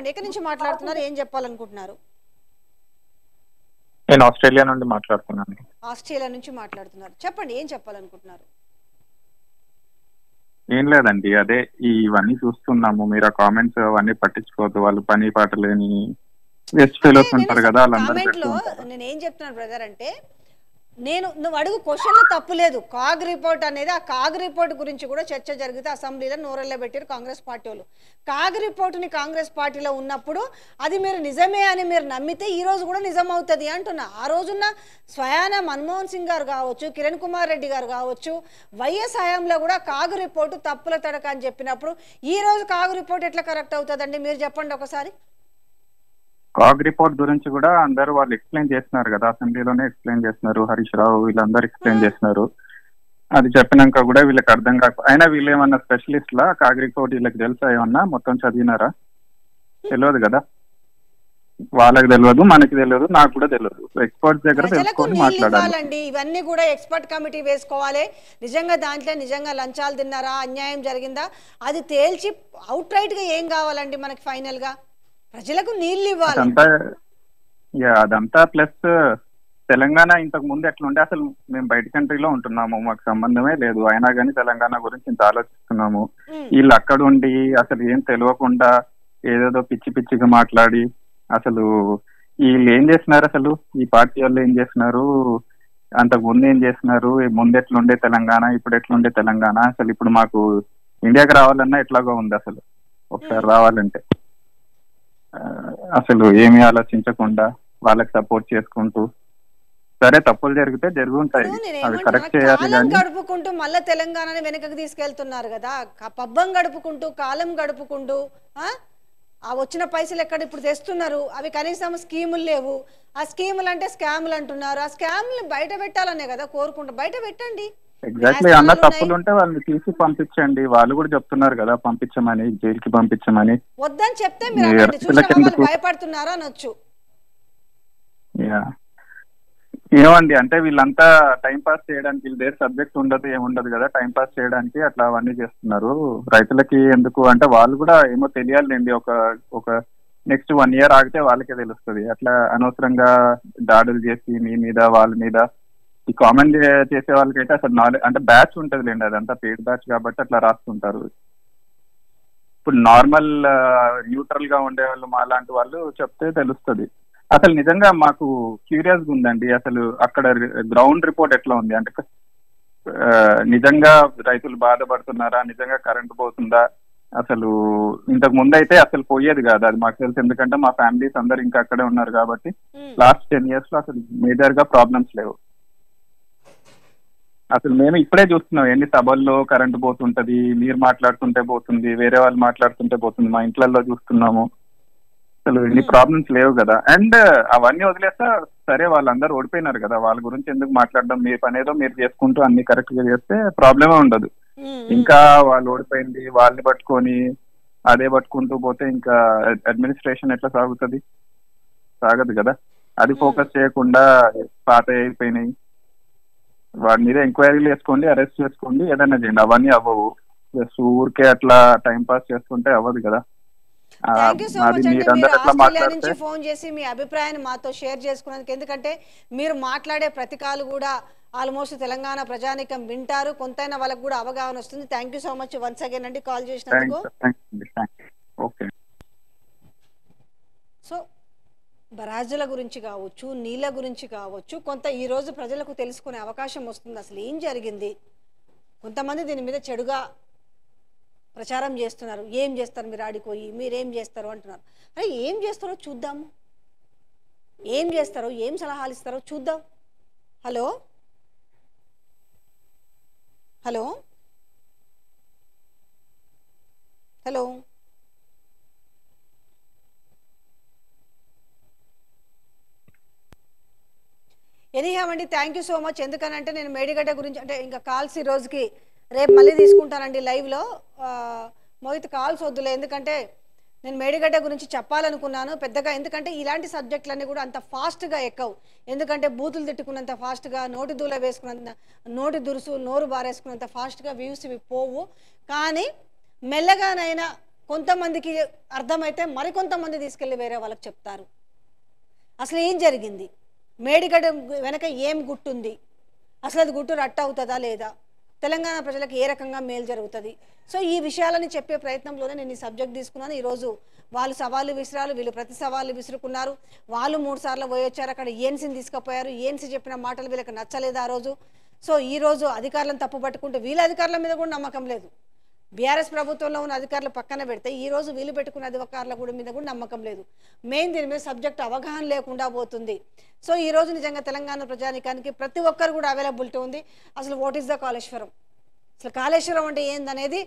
చెప్పండి, ఎక్కడి నుంచి మాట్లాడుతున్నారు, ఏం చెప్పాలనుకుంటున్నారు? నేను ఆస్ట్రేలియా నుండి మాట్లాడుతున్నాను. ఆస్ట్రేలియా నుంచి మాట్లాడుతున్నారు, చెప్పండి, ఏం చెప్పాలనుకుంటున్నారు? ఏం లేదండి, అదే ఇవన్నీ చూస్తున్నాము. మీరు ఆ కామెంట్స్ అవన్నీ పట్టించుకోవద్దు. వాళ్ళు పని పాట లేని వెస్ట్ ఫెలోస్ ఉంటారు కదా, వాళ్ళందరూ కామెంట్ పెడుతూ లో ఉంటారు. నేను ఏం చెప్తున్నాను బ్రదర్ అంటే, నువ్వు అడుగు క్వశ్చన్లో తప్పు లేదు. కాగ్ రిపోర్ట్ అనేది, ఆ కాగ్ రిపోర్ట్ గురించి కూడా చర్చ జరిగితే అసెంబ్లీలో నోరెళ్ళ పెట్టారు కాంగ్రెస్ పార్టీ వాళ్ళు. కాగ్ రిపోర్ట్ని కాంగ్రెస్ పార్టీలో ఉన్నప్పుడు అది మీరు నిజమే అని మీరు నమ్మితే ఈ రోజు కూడా నిజం అవుతుంది అంటున్నా. ఆ రోజున్న స్వయాన మన్మోహన్ సింగ్ గారు కావచ్చు, కిరణ్ కుమార్ రెడ్డి గారు కావచ్చు, వైఎస్ హయాంలో కూడా కాగ్ రిపోర్టు తప్పుల తడక అని చెప్పినప్పుడు ఈ రోజు కాగ్ రిపోర్ట్ ఎట్లా కరెక్ట్ అవుతుందండి? మీరు చెప్పండి ఒకసారి. కాగ్ రిపోర్ట్ గురించి కూడా అందరూ వాళ్ళు ఎక్స్ప్లెయిన్ చేస్తున్నారు కదా, అసెంబ్లీలోనే ఎక్స్ప్లెయిన్ చేస్తున్నారు. హరీష్ రావు వీళ్ళందరూ ఎక్స్ప్లెయిన్ చేస్తున్నారు. అది చెప్పినాక కూడా వీళ్ళకి అర్థం కాక, అయినా వీళ్ళు ఏమన్నా స్పెషలిస్ట్ లా? కాగ్ రిపోర్ట్ వీళ్ళకి తెలుసా? ఏమన్నా మొత్తం చదివినారా? తెలియదు కదా, వాళ్ళకి తెలియదు, మనకి తెలియదు, నాకు కూడా తెలియదు. ఎక్స్పర్ట్స్ దగ్గర తెలుసుకొని మాట్లాడాలి. ఇవన్నీ కూడా ఎక్స్పర్ట్ కమిటీ వేసుకోవాలి. నిజంగా దాంట్లో నిజంగా లంచాలు తిన్నారా, అన్యాయం జరిగిందా, అది తేల్చి అవుట్ రైట్ గా ఏం కావాలండి మనకి? ఫైనల్ గా ప్రజలకు నీళ్ళు ఇవ్వాలి. అదంతా ప్లస్ తెలంగాణ ఇంతకు ముందు ఎట్లుండే, అసలు మేము బయట కంట్రీలో ఉంటున్నాము, మాకు సంబంధమే లేదు, అయినా కానీ తెలంగాణ గురించి ఇంత ఆలోచిస్తున్నాము. వీళ్ళు అక్కడ ఉండి అసలు ఏం తెలియకుండా ఏదేదో పిచ్చి పిచ్చిగా మాట్లాడి, అసలు వీళ్ళు ఏం చేస్తున్నారు, అసలు ఈ పార్టీ వాళ్ళు ఏం చేస్తున్నారు, అంతకు ముందు ఏం చేస్తున్నారు, ముందు ఎట్లుండే తెలంగాణ, ఇప్పుడు ఎట్లుండే తెలంగాణ, అసలు ఇప్పుడు మాకు ఇండియాకి రావాలన్నా ఎట్లాగో ఉంది. అసలు ఒకసారి రావాలంటే అసలు ఏమీ ఆలోచించకుండా వాళ్ళకి సపోర్ట్ చేసుకుంటూ, సరే తప్పులు జరిగితే జరుగుంటాయి, అవి కరెక్ట్ చేయాలి. కాలం గడుపుకుంటూ మళ్ళీ తెలంగాణని వెనకకి తీసుకెళ్తున్నారు కదా, పబ్బం గడుపుకుంటూ కాలం గడుపుకుంటూ ఆ వచ్చిన పైసలు ఎక్కడ ఇప్పుడు తెస్తున్నారు? అవి కనీసం స్కీములు లేవు. ఆ స్కీములు అంటే స్కాములు అంటున్నారు. ఆ స్కాములు బయట పెట్టాలనే కదా కోరుకుంటూ, బయట పెట్టండి. ఎగ్జాక్ట్లీ, అన్న తప్పులు ఉంటే వాళ్ళని తీసి పంపించండి. వాళ్ళు కూడా చెప్తున్నారు కదా పంపించమని, జైలుకి పంపించమని. వద్దని చెప్తే మీరు భయపడుతున్నారా అనొచ్చు. ఏమండి అంటే వీళ్ళంతా టైం పాస్ చేయడానికి, వీళ్ళ దగ్గర సబ్జెక్ట్ ఉండదు ఏముండదు కదా, టైం పాస్ చేయడానికి అట్లా అవన్నీ చేస్తున్నారు. రైతులకి ఎందుకు అంటే వాళ్ళు కూడా ఏమో తెలియాలండి. ఒక నెక్స్ట్ 1 year ఆగితే వాళ్ళకే తెలుస్తుంది. అట్లా అనవసరంగా దాడులు చేసి మీ మీద వాళ్ళ మీద ఈ కామెంట్ చేసే వాళ్ళకైతే అసలు నాలెడ్జ్ అంటే బ్యాచ్ ఉంటుంది లేండి, అదంతా పెయిడ్ బ్యాచ్ కాబట్టి అట్లా రాస్తుంటారు. ఇప్పుడు నార్మల్ న్యూట్రల్ గా ఉండే వాళ్ళు మా లాంటి వాళ్ళు చెప్తే తెలుస్తుంది. అసలు నిజంగా మాకు క్యూరియస్ గా ఉందండి, అసలు అక్కడ గ్రౌండ్ రిపోర్ట్ ఎట్లా ఉంది అంటే, నిజంగా రైతులు బాధపడుతున్నారా, నిజంగా కరెంట్ పోతుందా? అసలు ఇంతకు ముందు అయితే అసలు పోయేది కాదు, అది మాకు తెలుసు. ఎందుకంటే మా ఫ్యామిలీస్ అందరు ఇంకా అక్కడే ఉన్నారు కాబట్టి లాస్ట్ 10 years లో అసలు మేజర్ గా ప్రాబ్లమ్స్ లేవు. అసలు మేము ఇప్పుడే చూస్తున్నాం ఎన్ని సభల్లో కరెంట్ పోతుంటది, మీరు మాట్లాడుతుంటే పోతుంది, వేరే వాళ్ళు మాట్లాడుతుంటే పోతుంది, మా ఇంట్లలో చూస్తున్నాము. అసలు ఎన్ని ప్రాబ్లమ్స్ లేవు కదా. అండ్ అవన్నీ వదిలేస్తా, సరే వాళ్ళందరూ ఓడిపోయినారు కదా, వాళ్ళ గురించి ఎందుకు మాట్లాడడం? మీ పని ఏదో మీరు చేసుకుంటూ అన్ని కరెక్ట్ గా చేస్తే ప్రాబ్లమే ఉండదు. ఇంకా వాళ్ళు ఓడిపోయింది వాళ్ళని పట్టుకొని అదే పట్టుకుంటూ పోతే ఇంకా అడ్మినిస్ట్రేషన్ ఎట్లా సాగుతుంది? సాగదు కదా. అది ఫోకస్ చేయకుండా పాత అయిపోయినాయి, వాడి మీద ఎంక్వైరీలు వేసుకోండి, అరెస్ట్ చేసుకోండి, ఏదైనా చేయండి, అవన్నీ అవ్వవు. జస్ట్ ఊరికే అట్లా టైం పాస్ చేసుకుంటే అవ్వదు కదా. ఫోన్ చేసి మీ అభిప్రాయాన్ని మాతో షేర్ చేసుకున్నందుకు. ఎందుకంటే మీరు మాట్లాడే ప్రతి కాలు కూడా ఆల్మోస్ట్ తెలంగాణ ప్రజానికం వింటారు, కొంతైనా వాళ్ళకి కూడా అవగాహన వస్తుంది. Thank you so much once again అండి కాల్ చేసినందుకు. సో బరాజుల గురించి కావచ్చు, నీళ్ళ గురించి కావచ్చు, కొంత ఈరోజు ప్రజలకు తెలుసుకునే అవకాశం వస్తుంది అసలు ఏం జరిగింది. కొంతమంది దీని మీద చెడుగా ప్రచారం చేస్తున్నారు. ఏం చేస్తారు మీరు ఆడిపోయి, మీరేం చేస్తారు అంటున్నారు. అరే ఏం చేస్తారో చూద్దాము, ఏం చేస్తారో, ఏం సలహాలు ఇస్తారో చూద్దాం. హలో హలో హలో ఎనీహావండి, థ్యాంక్ యూ సో మచ్. ఎందుకనంటే నేను మేడిగడ్డ గురించి అంటే ఇంకా కాల్స్ ఈ రోజుకి రేపు మళ్ళీ తీసుకుంటానండి లైవ్లో. మోహిత్ కాల్స్ వద్దులే, ఎందుకంటే నేను మేడిగడ్డ గురించి చెప్పాలనుకున్నాను పెద్దగా. ఎందుకంటే ఇలాంటి సబ్జెక్టులన్నీ కూడా అంత ఫాస్ట్గా ఎక్కవు. ఎందుకంటే బూతులు తిట్టుకున్నంత ఫాస్ట్గా, నోటి దూల వేసుకున్నంత, నోటి దురుసు నోరు బారేసుకున్నంత ఫాస్ట్గా వ్యూస్ ఇవి పోవు. కానీ మెల్లగానైనా కొంతమందికి అర్థమైతే మరికొంతమంది తీసుకెళ్ళి వేరే వాళ్ళకి చెప్తారు. అసలు ఏం జరిగింది, మేడిగడ్డ వెనక ఏం గుట్టుంది, అసలు అది గుట్టు రట్ట అవుతుందా లేదా, తెలంగాణ ప్రజలకు ఏ రకంగా మేలు జరుగుతుంది. సో ఈ విషయాలని చెప్పే ప్రయత్నంలోనే నేను ఈ సబ్జెక్ట్ తీసుకున్నాను. ఈరోజు వాళ్ళు సవాళ్ళు విసిరాలు, వీళ్ళు ప్రతి సవాళ్ళు విసురుకున్నారు. వాళ్ళు 3 సార్లు పోయి వచ్చారు, అక్కడ ఏఎన్సీని తీసుకుపోయారు. ఏఎన్సీ చెప్పిన మాటలు వీళ్ళకి నచ్చలేదు ఆ రోజు. సో ఈరోజు అధికారులను తప్పు పట్టుకుంటే వీళ్ళ అధికారుల మీద కూడా నమ్మకం లేదు. బీఆర్ఎస్ ప్రభుత్వంలో ఉన్న అధికారులు పక్కన పెడితే ఈరోజు వీళ్ళు పెట్టుకున్న అధికారుల కూడా మీద కూడా నమ్మకం లేదు. మెయిన్ దీని మీద సబ్జెక్ట్ అవగాహన లేకుండా పోతుంది. సో ఈరోజు నిజంగా తెలంగాణ ప్రజానికానికి ప్రతి ఒక్కరు కూడా అవైలబిలిటీ ఉంది. అసలు వాట్ ఈస్ ద కాళేశ్వరం, అసలు కాళేశ్వరం అంటే ఏందనేది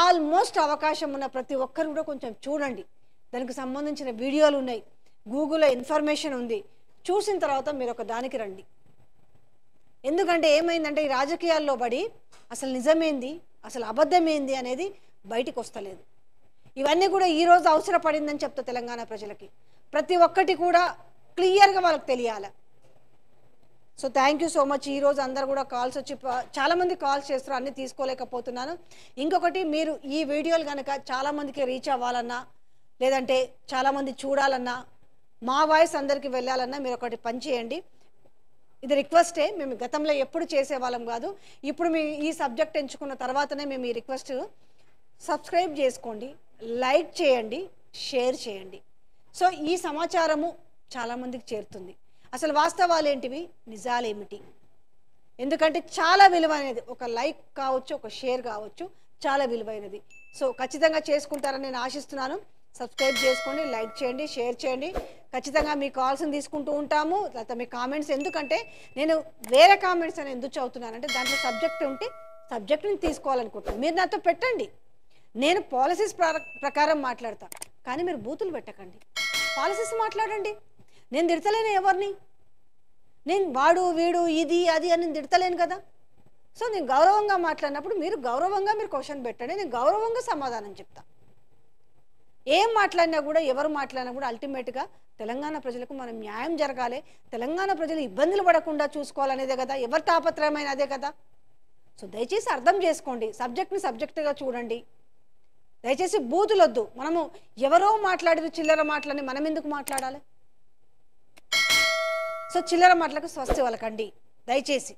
ఆల్మోస్ట్ అవకాశం ఉన్న ప్రతి ఒక్కరు కూడా కొంచెం చూడండి. దానికి సంబంధించిన వీడియోలు ఉన్నాయి, గూగుల్లో ఇన్ఫర్మేషన్ ఉంది. చూసిన తర్వాత మీరు ఒక దానికి రండి. ఎందుకంటే ఏమైందంటే ఈ రాజకీయాల్లో పడి అసలు నిజమేంది, అసలు అబద్ధమేంది అనేది బయటికి వస్తలేదు. ఇవన్నీ కూడా ఈరోజు అవసరపడిందని చెప్తా తెలంగాణ ప్రజలకి. ప్రతి ఒక్కటి కూడా క్లియర్గా వాళ్ళకి తెలియాలి. So thank you so much. ఈరోజు అందరు కూడా కాల్స్ వచ్చి చాలామంది కాల్స్ చేస్తారు, అన్నీ తీసుకోలేకపోతున్నాను. ఇంకొకటి, మీరు ఈ వీడియోలు కనుక చాలామందికి రీచ్ అవ్వాలన్నా, లేదంటే చాలామంది చూడాలన్నా, మా వాయిస్ అందరికీ వెళ్ళాలన్నా మీరు ఒకటి పని చేయండి. ఇది రిక్వెస్టే, మేము గతంలో ఎప్పుడు చేసేవాళ్ళం కాదు. ఇప్పుడు మీ ఈ సబ్జెక్ట్ ఎంచుకున్న తర్వాతనే మేము ఈ రిక్వెస్ట్, సబ్స్క్రైబ్ చేసుకోండి, లైక్ చేయండి, షేర్ చేయండి. సో ఈ సమాచారము చాలామందికి చేరుతుంది. అసలు వాస్తవాలు ఏంటివి, నిజాలు ఏమిటి, ఎందుకంటే చాలా విలువైనది. ఒక లైక్ కావచ్చు, ఒక షేర్ కావచ్చు, చాలా విలువైనది. సో ఖచ్చితంగా చేసుకుంటారని నేను ఆశిస్తున్నాను. సబ్స్క్రైబ్ చేసుకోండి, లైక్ చేయండి, షేర్ చేయండి. ఖచ్చితంగా మీ కాల్స్ని తీసుకుంటూ ఉంటాము, లేకపోతే మీ కామెంట్స్. ఎందుకంటే నేను వేరే కామెంట్స్ అని ఎందుకు చదువుతున్నానంటే దాంట్లో సబ్జెక్ట్ ఉంటే సబ్జెక్ట్ని తీసుకోవాలనుకుంటున్నాను. మీరు నాతో పెట్టండి, నేను పాలసీస్ ప్రకారం మాట్లాడతా, కానీ మీరు బూతులు పెట్టకండి, పాలసీస్ మాట్లాడండి. నేను తిడతలేను ఎవరిని, నేను వాడు వీడు ఇది అది అని నేను తిడతలేను కదా. సో నేను గౌరవంగా మాట్లాడినప్పుడు మీరు గౌరవంగా మీరు క్వశ్చన్ పెట్టండి, నేను గౌరవంగా సమాధానం చెప్తా. ఏం మాట్లాడినా కూడా, ఎవరు మాట్లాడినా కూడా అల్టిమేట్గా తెలంగాణ ప్రజలకు మనం న్యాయం జరగాలి, తెలంగాణ ప్రజలు ఇబ్బందులు పడకుండా చూసుకోవాలనేదే కదా, ఎవరి తాపత్రయమైన అదే కదా. సో దయచేసి అర్థం చేసుకోండి, సబ్జెక్ట్ని సబ్జెక్టుగా చూడండి. దయచేసి బూతులొద్దు. మనము ఎవరో మాట్లాడేది చిల్లర మాటలని మనం ఎందుకు మాట్లాడాలి? సో చిల్లర మాటలకు స్వస్తి వాళ్ళకండి దయచేసి.